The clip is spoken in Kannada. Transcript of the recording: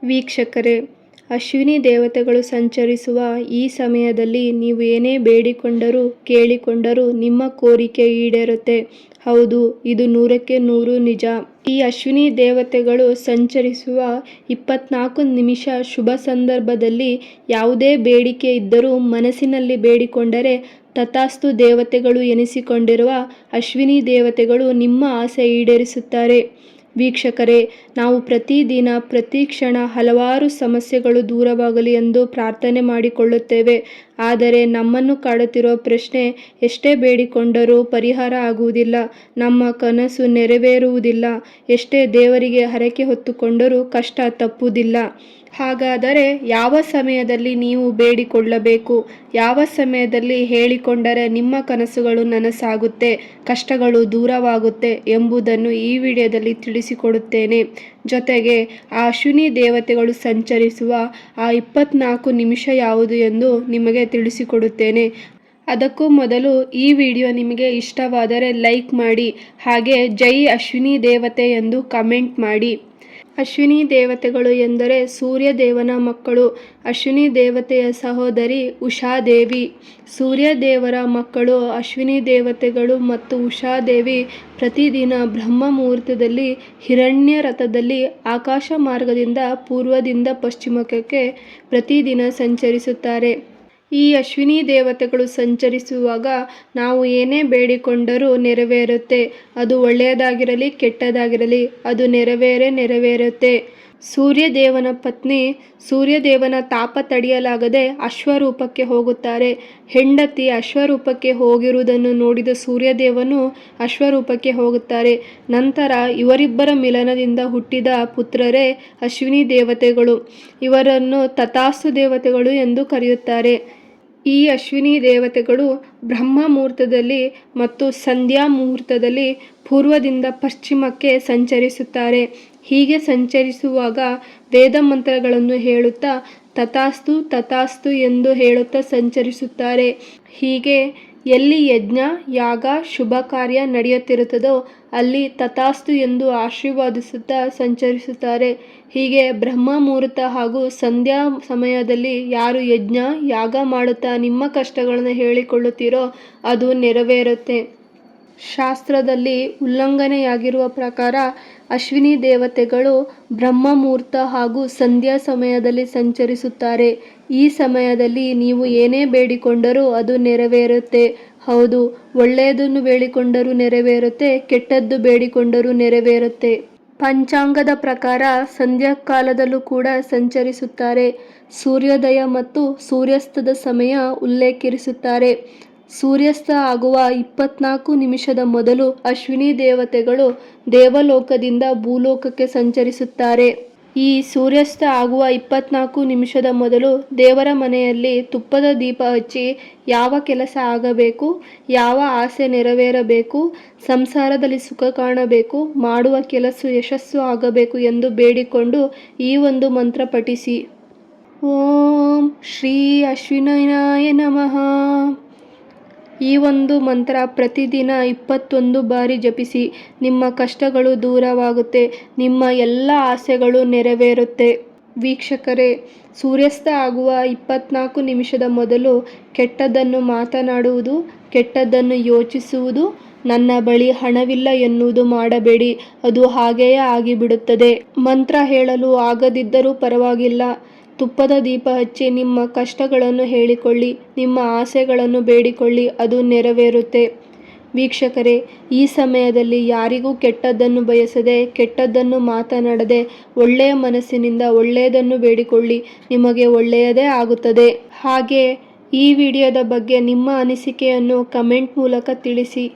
ವೀಕ್ಷಕರೇ, ಅಶ್ವಿನಿ ದೇವತೆಗಳು ಸಂಚರಿಸುವ ಈ ಸಮಯದಲ್ಲಿ ನೀವು ಏನೇ ಬೇಡಿಕೊಂಡರೂ ಕೇಳಿಕೊಂಡರೂ ನಿಮ್ಮ ಕೋರಿಕೆ ಈಡೇರುತ್ತೆ. ಹೌದು, ಇದು 100ಕ್ಕೆ 100 ನಿಜ. ಈ ಅಶ್ವಿನಿ ದೇವತೆಗಳು ಸಂಚರಿಸುವ 24 ನಿಮಿಷ ಶುಭ ಸಂದರ್ಭದಲ್ಲಿ ಯಾವುದೇ ಬೇಡಿಕೆ ಇದ್ದರೂ ಮನಸ್ಸಿನಲ್ಲಿ ಬೇಡಿಕೊಂಡರೆ ತಥಾಸ್ತು ದೇವತೆಗಳು ಎನಿಸಿಕೊಂಡಿರುವ ಅಶ್ವಿನಿ ದೇವತೆಗಳು ನಿಮ್ಮ ಆಸೆ ಈಡೇರಿಸುತ್ತಾರೆ. ವೀಕ್ಷಕರೇ, ನಾವು ಪ್ರತಿದಿನ ಪ್ರತಿ ಕ್ಷಣ ಹಲವಾರು ಸಮಸ್ಯೆಗಳು ದೂರವಾಗಲಿ ಎಂದು ಪ್ರಾರ್ಥನೆ ಮಾಡಿಕೊಳ್ಳುತ್ತೇವೆ. ಆದರೆ ನಮ್ಮನ್ನು ಕಾಡುತ್ತಿರುವ ಪ್ರಶ್ನೆ, ಎಷ್ಟೇ ಬೇಡಿಕೊಂಡರೂ ಪರಿಹಾರ ಆಗುವುದಿಲ್ಲ, ನಮ್ಮ ಕನಸು ನೆರವೇರುವುದಿಲ್ಲ, ಎಷ್ಟೇ ದೇವರಿಗೆ ಹರಕೆ ಹೊತ್ತುಕೊಂಡರೂ ಕಷ್ಟ ತಪ್ಪುವುದಿಲ್ಲ. ಹಾಗಾದರೆ ಯಾವ ಸಮಯದಲ್ಲಿ ನೀವು ಬೇಡಿಕೊಳ್ಳಬೇಕು? ಯಾವ ಸಮಯದಲ್ಲಿ ಹೇಳಿಕೊಂಡರೆ ನಿಮ್ಮ ಕನಸುಗಳು ನನಸಾಗುತ್ತೆ, ಕಷ್ಟಗಳು ದೂರವಾಗುತ್ತೆ ಎಂಬುದನ್ನು ಈ ವಿಡಿಯೋದಲ್ಲಿ ತಿಳಿಸಿಕೊಡುತ್ತೇನೆ. ಜೊತೆಗೆ ಆ ಅಶ್ವಿನಿ ದೇವತೆಗಳು ಸಂಚರಿಸುವ ಆ 24 ನಿಮಿಷ ಯಾವುದು ಎಂದು ನಿಮಗೆ ತಿಳಿಸಿಕೊಡುತ್ತೇನೆ. ಅದಕ್ಕೂ ಮೊದಲು ಈ ವಿಡಿಯೋ ನಿಮಗೆ ಇಷ್ಟವಾದರೆ ಲೈಕ್ ಮಾಡಿ, ಹಾಗೆ ಜೈ ಅಶ್ವಿನಿ ದೇವತೆ ಎಂದು ಕಮೆಂಟ್ ಮಾಡಿ. ಅಶ್ವಿನಿ ದೇವತೆಗಳು ಎಂದರೆ ಸೂರ್ಯ ದೇವನ ಮಕ್ಕಳು. ಅಶ್ವಿನಿ ದೇವತೆಯ ಸಹೋದರಿ ಉಷಾದೇವಿ. ಸೂರ್ಯ ದೇವರ ಮಕ್ಕಳು ಅಶ್ವಿನಿ ದೇವತೆಗಳು ಮತ್ತು ಉಷಾದೇವಿ ಪ್ರತಿದಿನ ಬ್ರಹ್ಮ ಮುಹೂರ್ತದಲ್ಲಿ ಹಿರಣ್ಯ ರಥದಲ್ಲಿ ಆಕಾಶ ಮಾರ್ಗದಿಂದ ಪೂರ್ವದಿಂದ ಪಶ್ಚಿಮಕ್ಕೆ ಪ್ರತಿದಿನ ಸಂಚರಿಸುತ್ತಾರೆ. ಈ ಅಶ್ವಿನಿ ದೇವತೆಗಳು ಸಂಚರಿಸುವಾಗ ನಾವು ಏನೇ ಬೇಡಿಕೊಂಡರೂ ನೆರವೇರುತ್ತೆ. ಅದು ಒಳ್ಳೆಯದಾಗಿರಲಿ ಕೆಟ್ಟದಾಗಿರಲಿ, ಅದು ನೆರವೇರುತ್ತೆ. ಸೂರ್ಯದೇವನ ಪತ್ನಿ ಸೂರ್ಯದೇವನ ತಾಪ ತಡೆಯಲಾಗದೆ ಅಶ್ವರೂಪಕ್ಕೆ ಹೋಗುತ್ತಾರೆ. ಹೆಂಡತಿ ಅಶ್ವರೂಪಕ್ಕೆ ಹೋಗಿರುವುದನ್ನು ನೋಡಿದ ಸೂರ್ಯದೇವನು ಅಶ್ವರೂಪಕ್ಕೆ ಹೋಗುತ್ತಾರೆ. ನಂತರ ಇವರಿಬ್ಬರ ಮಿಲನದಿಂದ ಹುಟ್ಟಿದ ಪುತ್ರರೇ ಅಶ್ವಿನಿ ದೇವತೆಗಳು. ಇವರನ್ನು ತಥಾಸ್ತು ದೇವತೆಗಳು ಎಂದು ಕರೆಯುತ್ತಾರೆ. ಈ ಅಶ್ವಿನಿ ದೇವತೆಗಳು ಬ್ರಹ್ಮ ಮುಹೂರ್ತದಲ್ಲಿ ಮತ್ತು ಸಂಧ್ಯಾ ಮುಹೂರ್ತದಲ್ಲಿ ಪೂರ್ವದಿಂದ ಪಶ್ಚಿಮಕ್ಕೆ ಸಂಚರಿಸುತ್ತಾರೆ. ಹೀಗೆ ಸಂಚರಿಸುವಾಗ ವೇದ ಮಂತ್ರಗಳನ್ನು ಹೇಳುತ್ತಾ ತಥಾಸ್ತು ತಥಾಸ್ತು ಎಂದು ಹೇಳುತ್ತಾ ಸಂಚರಿಸುತ್ತಾರೆ. ಹೀಗೆ ಎಲ್ಲಿ ಯಜ್ಞ ಯಾಗ ಶುಭ ಕಾರ್ಯ ನಡೆಯುತ್ತಿರುತ್ತದೋ ಅಲ್ಲಿ ತಥಾಸ್ತು ಎಂದು ಆಶೀರ್ವಾದಿಸುತ್ತಾ ಸಂಚರಿಸುತ್ತಾರೆ. ಹೀಗೆ ಬ್ರಹ್ಮ ಮುಹೂರ್ತ ಹಾಗೂ ಸಂಧ್ಯಾ ಸಮಯದಲ್ಲಿ ಯಾರು ಯಜ್ಞ ಯಾಗ ಮಾಡುತ್ತಾ ನಿಮ್ಮ ಕಷ್ಟಗಳನ್ನು ಹೇಳಿಕೊಳ್ಳುತ್ತೀರೋ ಅದು ನೆರವೇರುತ್ತೆ. ಶಾಸ್ತ್ರದಲ್ಲಿ ಉಲ್ಲಂಘನೆಯಾಗಿರುವ ಪ್ರಕಾರ ಅಶ್ವಿನಿ ದೇವತೆಗಳು ಬ್ರಹ್ಮ ಮುಹೂರ್ತ ಹಾಗೂ ಸಂಧ್ಯಾ ಸಮಯದಲ್ಲಿ ಸಂಚರಿಸುತ್ತಾರೆ. ಈ ಸಮಯದಲ್ಲಿ ನೀವು ಏನೇ ಬೇಡಿಕೊಂಡರೂ ಅದು ನೆರವೇರುತ್ತೆ. ಹೌದು, ಒಳ್ಳೆಯದನ್ನು ಬೇಡಿಕೊಂಡರೂ ನೆರವೇರುತ್ತೆ, ಕೆಟ್ಟದ್ದು ಬೇಡಿಕೊಂಡರೂ ನೆರವೇರುತ್ತೆ. ಪಂಚಾಂಗದ ಪ್ರಕಾರ ಸಂಧ್ಯಾ ಕಾಲದಲ್ಲೂ ಕೂಡ ಸಂಚರಿಸುತ್ತಾರೆ. ಸೂರ್ಯೋದಯ ಮತ್ತು ಸೂರ್ಯಾಸ್ತದ ಸಮಯ ಉಲ್ಲೇಖಿಸುತ್ತಾರೆ. ಸೂರ್ಯಾಸ್ತ ಆಗುವ 24 ನಿಮಿಷದ ಮೊದಲು ಅಶ್ವಿನಿ ದೇವತೆಗಳು ದೇವಲೋಕದಿಂದ ಭೂಲೋಕಕ್ಕೆ ಸಂಚರಿಸುತ್ತಾರೆ. ಈ ಸೂರ್ಯಾಸ್ತ ಆಗುವ 24 ನಿಮಿಷದ ಮೊದಲು ದೇವರ ಮನೆಯಲ್ಲಿ ತುಪ್ಪದ ದೀಪ ಹಚ್ಚಿ ಯಾವ ಕೆಲಸ ಆಗಬೇಕು, ಯಾವ ಆಸೆ ನೆರವೇರಬೇಕು, ಸಂಸಾರದಲ್ಲಿ ಸುಖ ಕಾಣಬೇಕು, ಮಾಡುವ ಕೆಲಸ ಯಶಸ್ಸು ಆಗಬೇಕು ಎಂದು ಬೇಡಿಕೊಂಡು ಈ ಒಂದು ಮಂತ್ರ ಪಠಿಸಿ. ಓಂ ಶ್ರೀ ಅಶ್ವಿನಾಯ ನಮಃ. ಈ ಒಂದು ಮಂತ್ರ ಪ್ರತಿದಿನ 21 ಬಾರಿ ಜಪಿಸಿ. ನಿಮ್ಮ ಕಷ್ಟಗಳು ದೂರವಾಗುತ್ತೆ, ನಿಮ್ಮ ಎಲ್ಲ ಆಸೆಗಳು ನೆರವೇರುತ್ತೆ. ವೀಕ್ಷಕರೇ, ಸೂರ್ಯಾಸ್ತ ಆಗುವ 24 ನಿಮಿಷದ ಮೊದಲು ಕೆಟ್ಟದ್ದನ್ನು ಮಾತನಾಡುವುದು, ಕೆಟ್ಟದ್ದನ್ನು ಯೋಚಿಸುವುದು, ನನ್ನ ಬಳಿ ಹಣವಿಲ್ಲ ಎನ್ನುವುದು ಮಾಡಬೇಡಿ. ಅದು ಹಾಗೆಯೇ ಆಗಿಬಿಡುತ್ತದೆ. ಮಂತ್ರ ಹೇಳಲು ಆಗದಿದ್ದರೂ ಪರವಾಗಿಲ್ಲ, ತುಪ್ಪದ ದೀಪ ಹಚ್ಚಿ ನಿಮ್ಮ ಕಷ್ಟಗಳನ್ನು ಹೇಳಿಕೊಳ್ಳಿ, ನಿಮ್ಮ ಆಸೆಗಳನ್ನು ಬೇಡಿಕೊಳ್ಳಿ, ಅದು ನೆರವೇರುತ್ತೆ. ವೀಕ್ಷಕರೇ, ಈ ಸಮಯದಲ್ಲಿ ಯಾರಿಗೂ ಕೆಟ್ಟದ್ದನ್ನು ಬಯಸದೆ, ಕೆಟ್ಟದ್ದನ್ನು ಮಾತನಾಡದೆ, ಒಳ್ಳೆಯ ಮನಸ್ಸಿನಿಂದ ಒಳ್ಳೆಯದನ್ನು ಬೇಡಿಕೊಳ್ಳಿ, ನಿಮಗೆ ಒಳ್ಳೆಯದೇ ಆಗುತ್ತದೆ. ಹಾಗೆ ಈ ವಿಡಿಯೋದ ಬಗ್ಗೆ ನಿಮ್ಮ ಅನಿಸಿಕೆಯನ್ನು ಕಮೆಂಟ್ ಮೂಲಕ ತಿಳಿಸಿ.